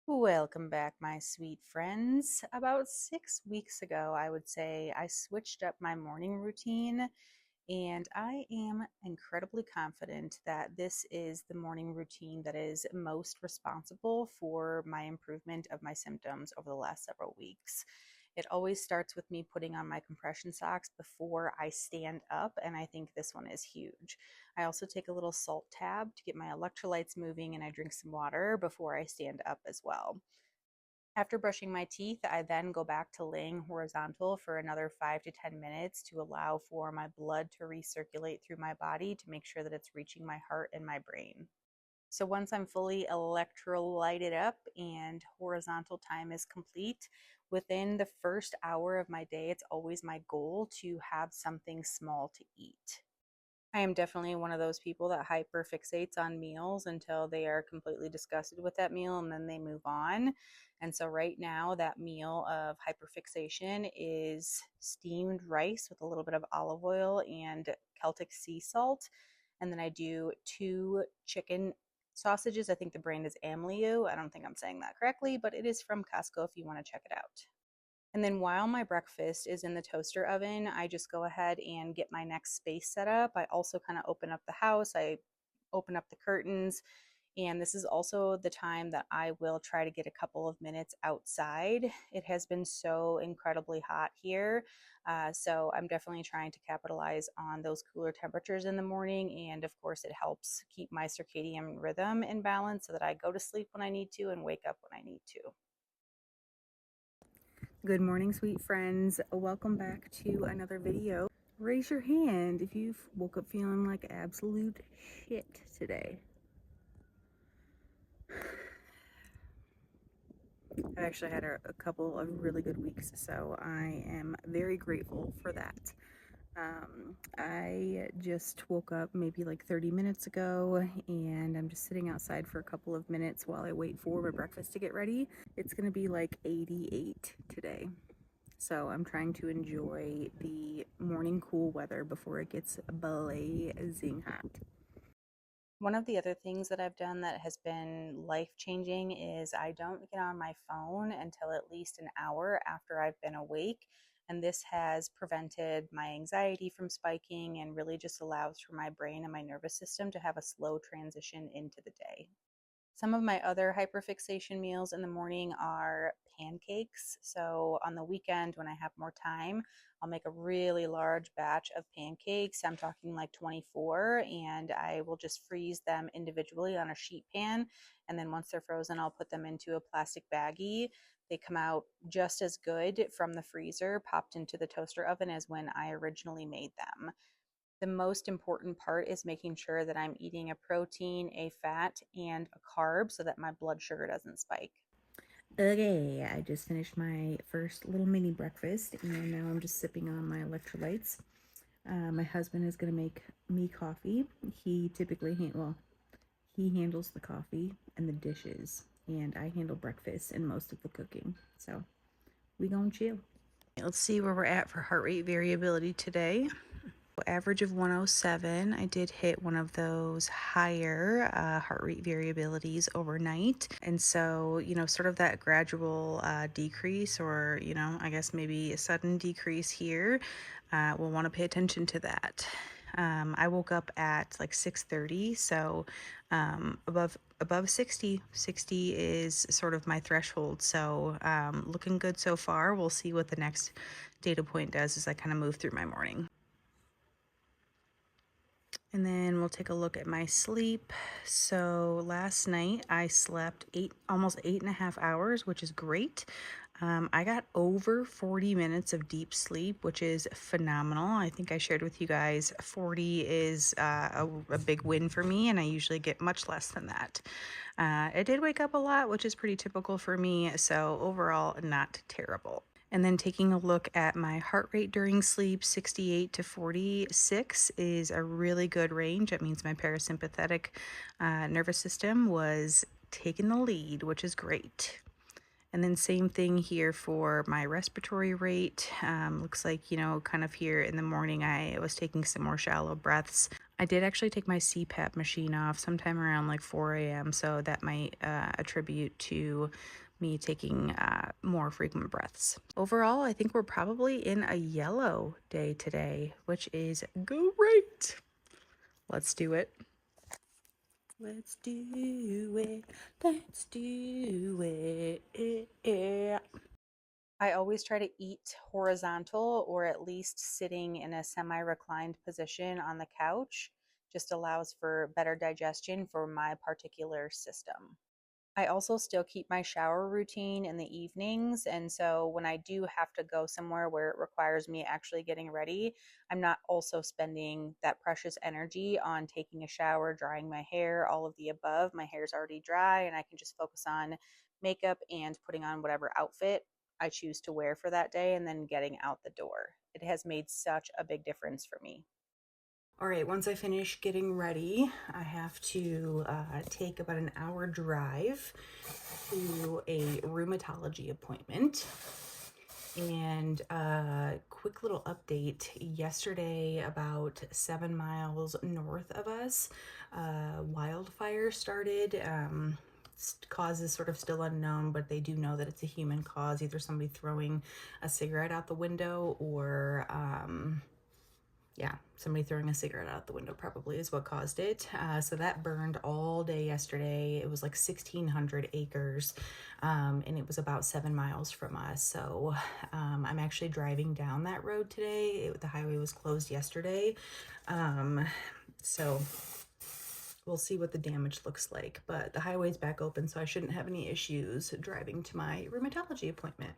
Welcome back, my sweet friends. About 6 weeks ago, I would say, I switched up my morning routine, and I am incredibly confident that this is the morning routine that is most responsible for my improvement of my symptoms over the last several weeks. It always starts with me putting on my compression socks before I stand up, and I think this one is huge. I also take a little salt tab to get my electrolytes moving, and I drink some water before I stand up as well. After brushing my teeth, I then go back to laying horizontal for another 5 to 10 minutes to allow for my blood to recirculate through my body to make sure that it's reaching my heart and my brain. So once I'm fully electrolyted up and horizontal time is complete, within the first hour of my day, it's always my goal to have something small to eat. I am definitely one of those people that hyperfixates on meals until they are completely disgusted with that meal and then they move on. And so, right now, that meal of hyperfixation is steamed rice with a little bit of olive oil and Celtic sea salt. And then I do two chicken sausages. I think the brand is Amliu. I don't think I'm saying that correctly, but it is from Costco if you want to check it out. And then while my breakfast is in the toaster oven, I just go ahead and get my next space set up. I also kind of open up the house, I open up the curtains, and this is also the time that I will try to get a couple of minutes outside. It has been so incredibly hot here. So I'm definitely trying to capitalize on those cooler temperatures in the morning. And of course, it helps keep my circadian rhythm in balance so that I go to sleep when I need to and wake up when I need to. Good morning, sweet friends. Welcome back to another video. Raise your hand if you've woke up feeling like absolute shit today. I've actually had a couple of really good weeks, so I am very grateful for that. I just woke up maybe like 30 minutes ago, and I'm just sitting outside for a couple of minutes while I wait for my breakfast to get ready. It's gonna be like 88 today. So I'm trying to enjoy the morning cool weather before it gets blazing hot. One of the other things that I've done that has been life changing is I don't get on my phone until at least an hour after I've been awake. And this has prevented my anxiety from spiking and really just allows for my brain and my nervous system to have a slow transition into the day. Some of my other hyperfixation meals in the morning are pancakes. So on the weekend, when I have more time, I'll make a really large batch of pancakes. I'm talking like 24, and I will just freeze them individually on a sheet pan. And then once they're frozen, I'll put them into a plastic baggie. They come out just as good from the freezer, popped into the toaster oven as when I originally made them. The most important part is making sure that I'm eating a protein, a fat, and a carb so that my blood sugar doesn't spike. Okay, I just finished my first little mini breakfast, and now I'm just sipping on my electrolytes. My husband is going to make me coffee. He typically, he handles the coffee and the dishes, and I handle breakfast and most of the cooking. So we gonna chill. Let's see where we're at for heart rate variability today. Average of 107. I did hit one of those higher heart rate variabilities overnight. And so, sort of that gradual decrease, or, I guess maybe a sudden decrease here, we'll want to pay attention to that. I woke up at like 6:30, so above 60. 60 is sort of my threshold. So looking good so far. We'll see what the next data point does as I kind of move through my morning. And then we'll take a look at my sleep. So last night I slept almost 8.5 hours, which is great. I got over 40 minutes of deep sleep, which is phenomenal. I think I shared with you guys 40 is a big win for me, and I usually get much less than that. I did wake up a lot, which is pretty typical for me, so overall not terrible. And then taking a look at my heart rate during sleep, 68 to 46 is a really good range. That means my parasympathetic nervous system was taking the lead, which is great. And then same thing here for my respiratory rate. Looks like, you know, kind of here in the morning, I was taking some more shallow breaths. I did actually take my CPAP machine off sometime around like 4 a.m. So that might attribute to me taking more frequent breaths. Overall, I think we're probably in a yellow day today, which is great. Let's do it. Let's do it. Let's do it. I always try to eat horizontal or at least sitting in a semi-reclined position on the couch. Just allows for better digestion for my particular system. I also still keep my shower routine in the evenings. And so when I do have to go somewhere where it requires me actually getting ready, I'm not also spending that precious energy on taking a shower, drying my hair, all of the above. My hair's already dry and I can just focus on makeup and putting on whatever outfit I choose to wear for that day and then getting out the door. It has made such a big difference for me. All right, once I finish getting ready, I have to take about an hour drive to a rheumatology appointment. And quick little update, yesterday about 7 miles north of us, wildfire started. Cause is sort of still unknown, but they do know that it's a human cause, either somebody throwing a cigarette out the window or somebody throwing a cigarette out the window probably is what caused it. So that burned all day yesterday. It was like 1,600 acres, and it was about 7 miles from us. So I'm actually driving down that road today. The highway was closed yesterday. So we'll see what the damage looks like. But the highway's back open, so I shouldn't have any issues driving to my rheumatology appointment.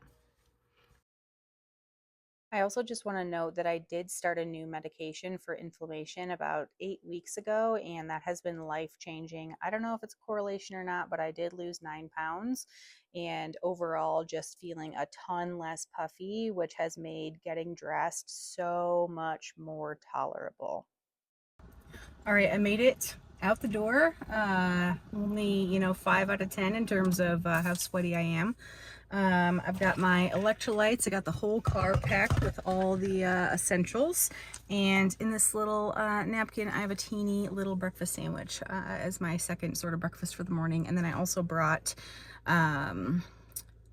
I also just want to note that I did start a new medication for inflammation about 8 weeks ago, and that has been life changing. I don't know if it's a correlation or not, but I did lose 9 pounds and overall just feeling a ton less puffy, which has made getting dressed so much more tolerable. All right, I made it out the door. Only, 5 out of 10 in terms of how sweaty I am. I've got my electrolytes. I got the whole car packed with all the essentials. And in this little napkin, I have a teeny little breakfast sandwich as my second sort of breakfast for the morning. And then I also brought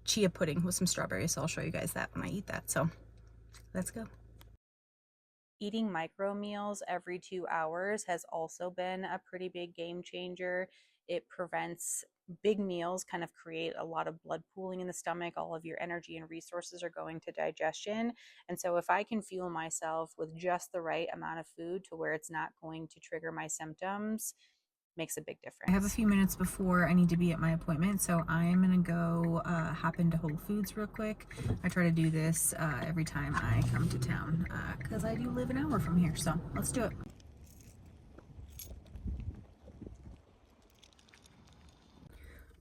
chia pudding with some strawberries. So I'll show you guys that when I eat that. So let's go. Eating micro meals every 2 hours has also been a pretty big game changer. It prevents big meals, kind of create a lot of blood pooling in the stomach. All of your energy and resources are going to digestion. And so if I can fuel myself with just the right amount of food to where it's not going to trigger my symptoms, makes a big difference. I have a few minutes before I need to be at my appointment, so I'm gonna go hop into Whole Foods real quick. I try to do this every time I come to town because I do live an hour from here, so let's do it.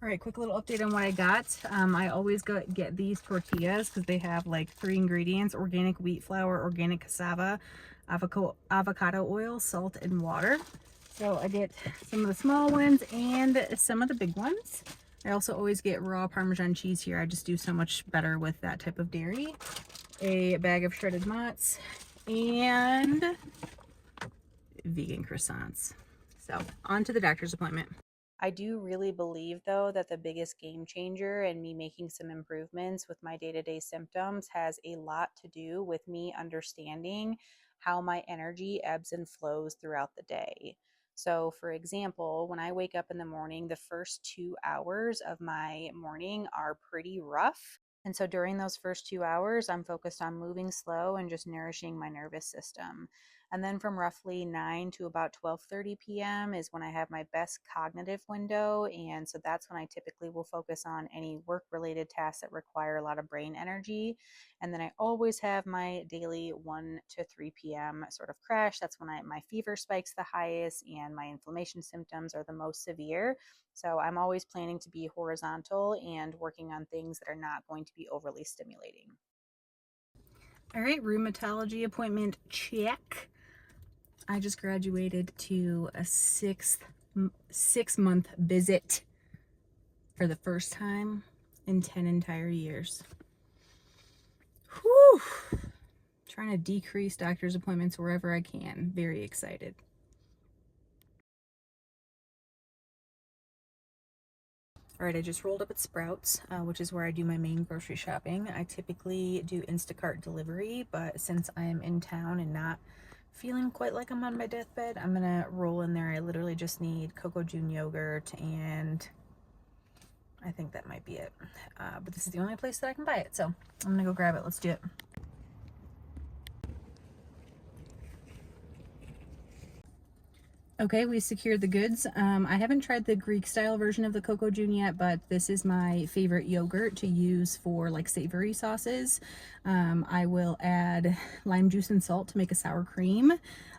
All right, quick little update on what I got. I always get these tortillas because they have like 3 ingredients: organic wheat flour, organic cassava, avocado oil, salt, and water. So I get some of the small ones and some of the big ones. I also always get raw Parmesan cheese here. I just do so much better with that type of dairy. A bag of shredded mozz and vegan croissants. So on to the doctor's appointment. I do really believe, though, that the biggest game changer in me making some improvements with my day-to-day symptoms has a lot to do with me understanding how my energy ebbs and flows throughout the day. So, for example, when I wake up in the morning, the first 2 hours of my morning are pretty rough. And so during those first 2 hours, I'm focused on moving slow and just nourishing my nervous system. And then from roughly 9 to about 12:30 p.m. is when I have my best cognitive window. And so that's when I typically will focus on any work-related tasks that require a lot of brain energy. And then I always have my daily 1 to 3 p.m. sort of crash. That's when my fever spikes the highest and my inflammation symptoms are the most severe. So I'm always planning to be horizontal and working on things that are not going to be overly stimulating. All right, rheumatology appointment check. I just graduated to a 6-month visit for the first time in 10 entire years. Whew. Trying to decrease doctor's appointments wherever I can. Very excited. All right, I just rolled up at Sprouts, which is where I do my main grocery shopping. I typically do Instacart delivery, but since I am in town and not feeling quite like I'm on my deathbed, I'm gonna roll in there. I literally just need Cocoa June yogurt, and I think that might be it. But this is the only place that I can buy it, so I'm gonna go grab it. Let's do it. Okay, we secured the goods. I haven't tried the Greek style version of the Cocoa June yet, but this is my favorite yogurt to use for like savory sauces. I will add lime juice and salt to make a sour cream.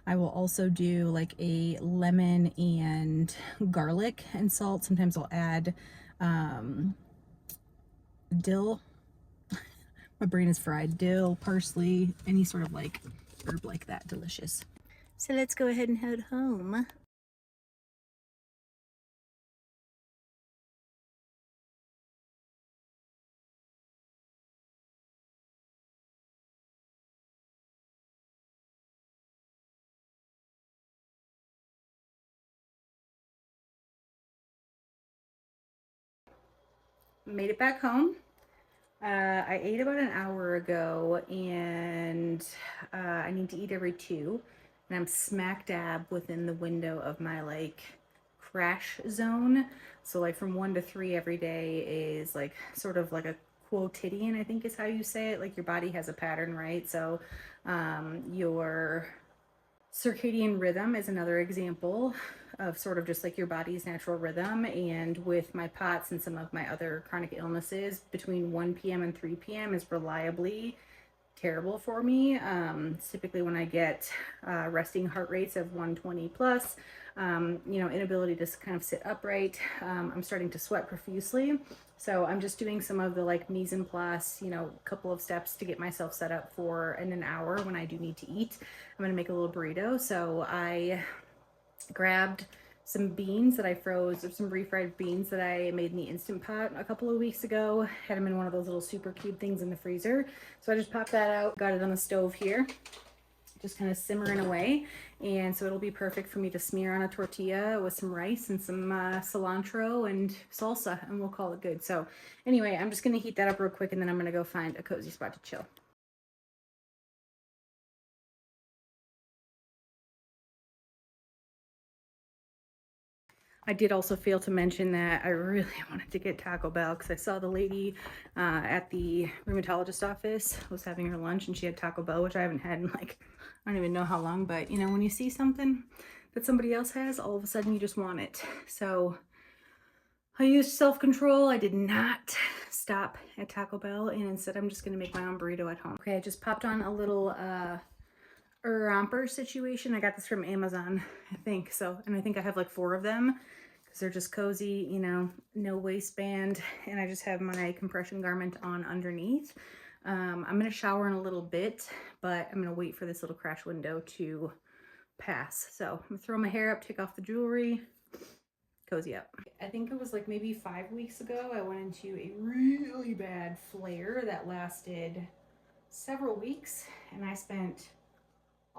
I will also do like a lemon and garlic and salt. Sometimes I'll add dill. My brain is fried. Dill, parsley, any sort of like herb like that. Delicious. So let's go ahead and head home. Made it back home. I ate about an hour ago, and I need to eat every 2, and I'm smack dab within the window of my like crash zone. So like from 1 to 3 every day is like sort of like a quotidian, I think is how you say it. Like your body has a pattern, right? So your circadian rhythm is another example of sort of just like your body's natural rhythm. And with my POTS and some of my other chronic illnesses, between 1 p.m. and 3 p.m. is reliably terrible for me. Typically when I get resting heart rates of 120 plus, inability to kind of sit upright, I'm starting to sweat profusely. So I'm just doing some of the like mise en place, a couple of steps to get myself set up for in an hour when I do need to eat. I'm gonna make a little burrito. So I grabbed some beans that I froze, or some refried beans that I made in the Instant Pot a couple of weeks ago. Had them in one of those little super cube things in the freezer. So I just popped that out, got it on the stove here, just kind of simmering away. And so it'll be perfect for me to smear on a tortilla with some rice and some cilantro and salsa, and we'll call it good. So anyway, I'm just gonna heat that up real quick, and then I'm gonna go find a cozy spot to chill. I did also fail to mention that I really wanted to get Taco Bell because I saw the lady at the rheumatologist office was having her lunch, and she had Taco Bell, which I haven't had in like, I don't even know how long, but when you see something that somebody else has, all of a sudden you just want it. So I used self-control. I did not stop at Taco Bell, and instead I'm just gonna make my own burrito at home. Okay, I just popped on a little romper situation. I got this from Amazon, I think. So, and I think I have like 4 of them because they're just cozy, no waistband, and I just have my compression garment on underneath. I'm gonna shower in a little bit, but I'm gonna wait for this little crash window to pass. So I'm gonna throw my hair up, take off the jewelry, cozy up. I think it was like maybe 5 weeks ago, I went into a really bad flare that lasted several weeks, and I spent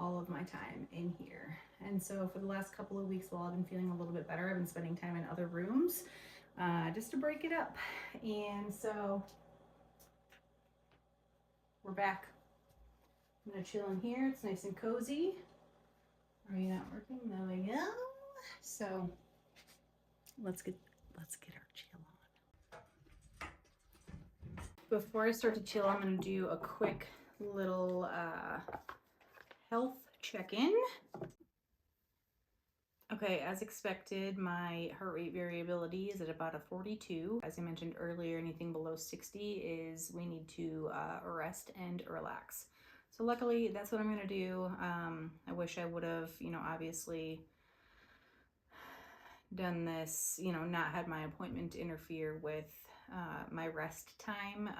all of my time in here. And so for the last couple of weeks, while I've been feeling a little bit better, I've been spending time in other rooms just to break it up. And so we're back. I'm gonna chill in here. It's nice and cozy. Are you not working? There we go. So let's get our chill on. Before I start to chill, I'm gonna do a quick little health check-in. Okay, as expected, my heart rate variability is at about a 42. As I mentioned earlier, anything below 60 is we need to rest and relax. So luckily, that's what I'm gonna do. I wish I would have, obviously done this, not had my appointment interfere with my rest time.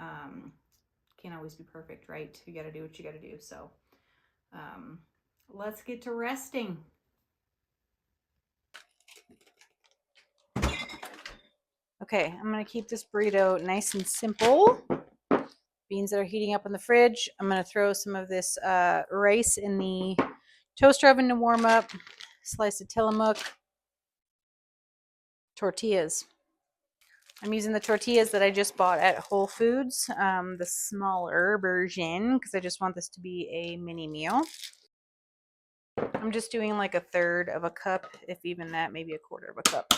Can't always be perfect, right? You gotta do what you gotta do. So let's get to resting. Okay, I'm gonna keep this burrito nice and simple. Beans that are heating up in the fridge. I'm gonna throw some of this rice in the toaster oven to warm up. Slice of Tillamook. Tortillas. I'm using the tortillas that I just bought at Whole Foods, the smaller version, because I just want this to be a mini meal. I'm just doing like a third of a cup, if even that, maybe a quarter of a cup.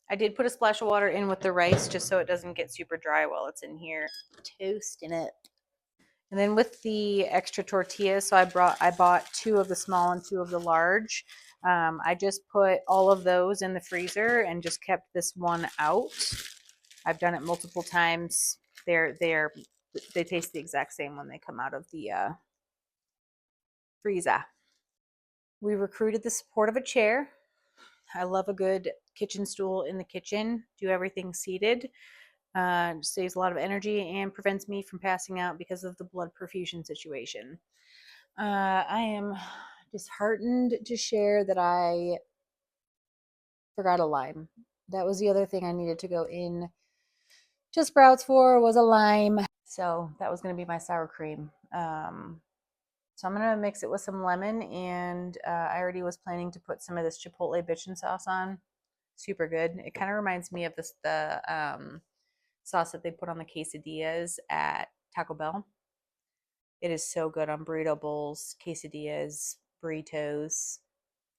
I did put a splash of water in with the rice just so it doesn't get super dry while it's in here toasting it. And then with the extra tortillas, so I bought 2 of the small and 2 of the large. I just put all of those in the freezer and just kept this one out. I've done it multiple times. They taste the exact same when they come out of the freezer. We recruited the support of a chair. I love a good kitchen stool in the kitchen. Do everything seated. Saves a lot of energy and prevents me from passing out because of the blood perfusion situation. I am disheartened to share that I forgot a lime. That was the other thing I needed to go in to Sprouts for, was a lime. So that was going to be my sour cream. So I'm going to mix it with some lemon, and I already was planning to put some of this Chipotle bitchin' sauce on. Super good. It kind of reminds me of the sauce that they put on the quesadillas at Taco Bell. It is so good on burrito bowls, quesadillas, burritos,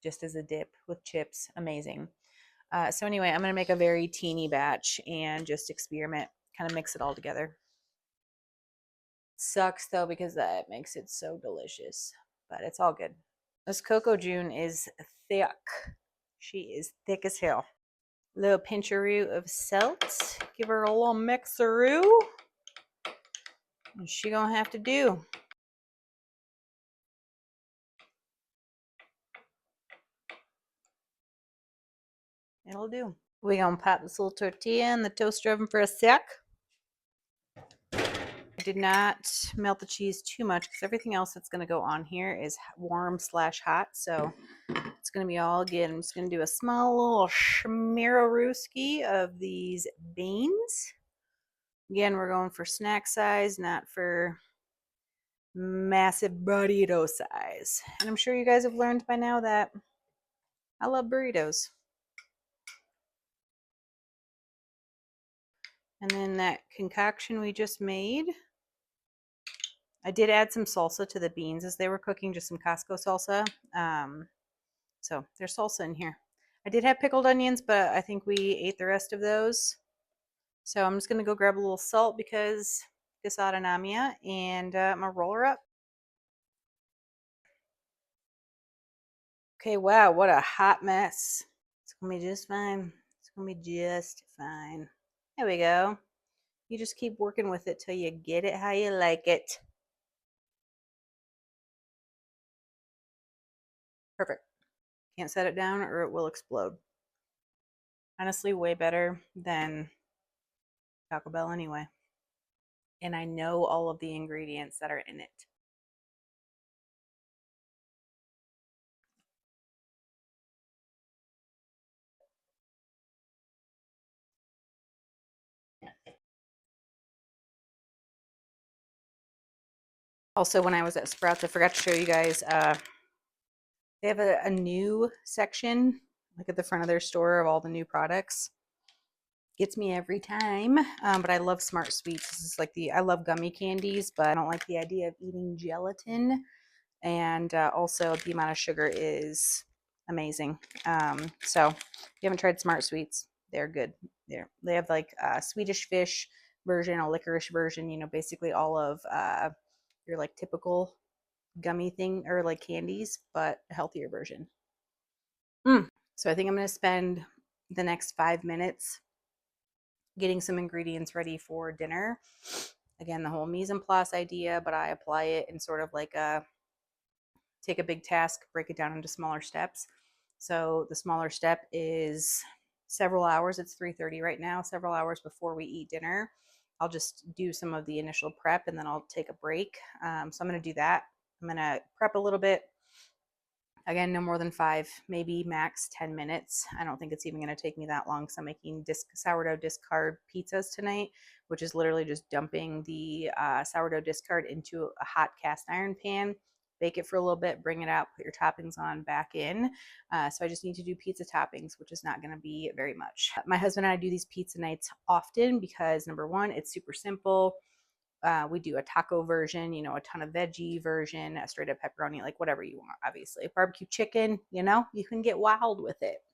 just as a dip with chips. Amazing. So anyway, I'm going to make a very teeny batch and just experiment, kind of mix it all together. Sucks though because that makes it so delicious, but it's all good. This Coco June is thick. She is thick as hell. Little pincheroo of salt. Give her a little mixeroo. And she gonna have to do. It'll do. We gonna pop this little tortilla in the toaster oven for a sec. I did not melt the cheese too much because everything else that's gonna go on here is warm / hot. So it's gonna be all good. I'm just gonna do a small little schmirarooski of these beans. Again, we're going for snack size, not for massive burrito size. And I'm sure you guys have learned by now that I love burritos. And then that concoction we just made. I did add some salsa to the beans as they were cooking, just some Costco salsa. So there's salsa in here. I did have pickled onions, but I think we ate the rest of those. So I'm just going to go grab a little salt because dysautonomia, and I'm going to roll her up. Okay, wow, what a hot mess. It's going to be just fine. It's going to be just fine. There we go. You just keep working with it till you get it how you like it. Perfect. Can't set it down or it will explode. Honestly, way better than Taco Bell anyway. And I know all of the ingredients that are in it. Also, when I was at Sprouts, I forgot to show you guys, they have a new section, like at the front of their store, of all the new products. Gets me every time, but I love Smart Sweets. This is like I love gummy candies, but I don't like the idea of eating gelatin. And also the amount of sugar is amazing. So if you haven't tried Smart Sweets, they're good. They have like a Swedish fish version, a licorice version, basically all of your like typical gummy thing or like candies, but a healthier version. So I think I'm going to spend the next 5 minutes getting some ingredients ready for dinner. Again, the whole mise en place idea, but I apply it in sort of like take a big task, break it down into smaller steps. So the smaller step is several hours. It's 3:30 right now, several hours before we eat dinner. I'll just do some of the initial prep and then I'll take a break. So I'm going to do that. I'm going to prep a little bit, Again, no more than 5, maybe max 10 minutes. I don't think it's even going to take me that long because I'm making sourdough discard pizzas tonight, which is literally just dumping the sourdough discard into a hot cast iron pan, bake it for a little bit, bring it out, put your toppings on, back in. So I just need to do pizza toppings, which is not going to be very much. My husband and I do these pizza nights often because number one, it's super simple. We do a taco version, a ton of veggie version, a straight up pepperoni, like whatever you want, obviously. Barbecue chicken, you can get wild with it.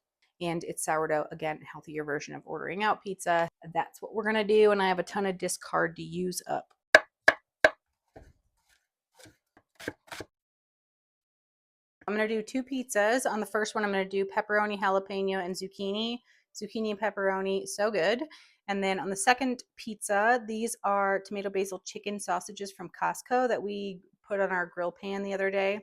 And it's sourdough, again, healthier version of ordering out pizza. That's what we're going to do. And I have a ton of discard to use up. I'm going to do 2 pizzas. On the first one, I'm going to do pepperoni, jalapeno, and zucchini. Zucchini and pepperoni, so good. And then on the second pizza, these are tomato basil chicken sausages from Costco that we put on our grill pan the other day.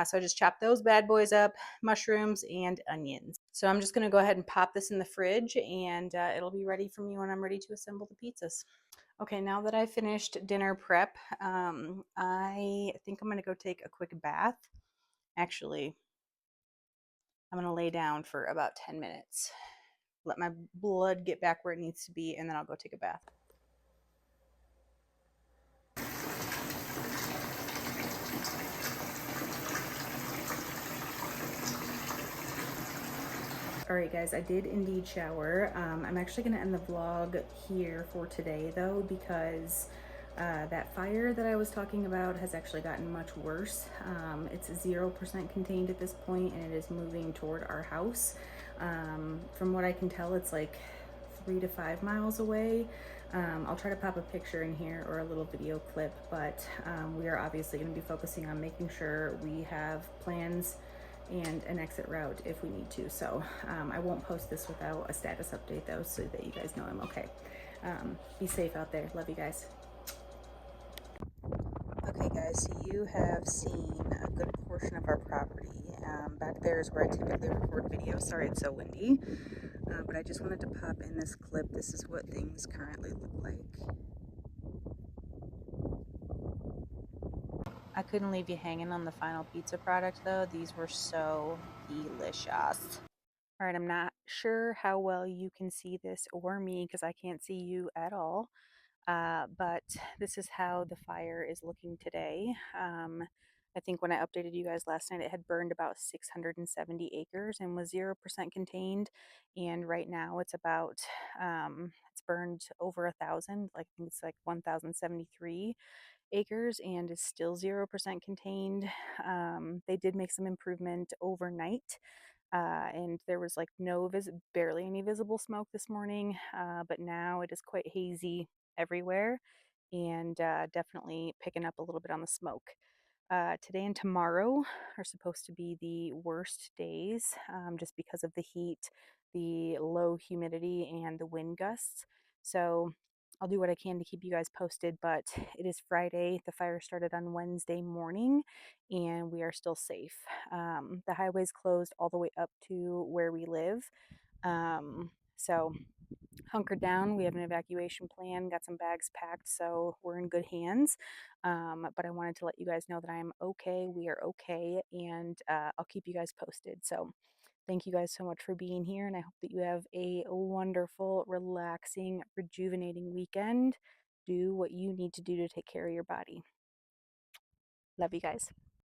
So I just chopped those bad boys up, mushrooms, and onions. So I'm just going to go ahead and pop this in the fridge, and it'll be ready for me when I'm ready to assemble the pizzas. Okay, now that I finished dinner prep, I think I'm going to go take a quick bath. Actually, I'm going to lay down for about 10 minutes, let my blood get back where it needs to be, and then I'll go take a bath. All right, guys, I did indeed shower. I'm actually going to end the vlog here for today, though, because that fire that I was talking about has actually gotten much worse. It's 0% contained at this point, and it is moving toward our house. From what I can tell, it's like 3 to 5 miles away. I'll try to pop a picture in here or a little video clip, but we are obviously going to be focusing on making sure we have plans and an exit route if we need to. So I won't post this without a status update, though, so that you guys know I'm okay. Be safe out there. Love you guys. Okay, guys, so you have seen a good portion of our property. Back there is where I typically record videos. Sorry it's so windy, but I just wanted to pop in this clip. This is what things currently look like. I couldn't leave you hanging on the final pizza product, though. These were so delicious. All right, I'm not sure how well you can see this or me because I can't see you at all. But this is how the fire is looking today. I think when I updated you guys last night, it had burned about 670 acres and was 0% contained. And right now it's about, it's burned over 1,000, like I think it's like 1,073 acres and is still 0% contained. They did make some improvement overnight. And there was like barely any visible smoke this morning, but now it is quite hazy everywhere and definitely picking up a little bit on the smoke. Today and tomorrow are supposed to be the worst days just because of the heat, the low humidity, and the wind gusts. So I'll do what I can to keep you guys posted, but it is Friday. The fire started on Wednesday morning and we are still safe. The highway's closed all the way up to where we live. So hunkered down. We have an evacuation plan, got some bags packed, so we're in good hands. But I wanted to let you guys know that I'm okay. We are okay, and I'll keep you guys posted. So thank you guys so much for being here, and I hope that you have a wonderful, relaxing, rejuvenating weekend. Do what you need to do to take care of your body. Love you guys.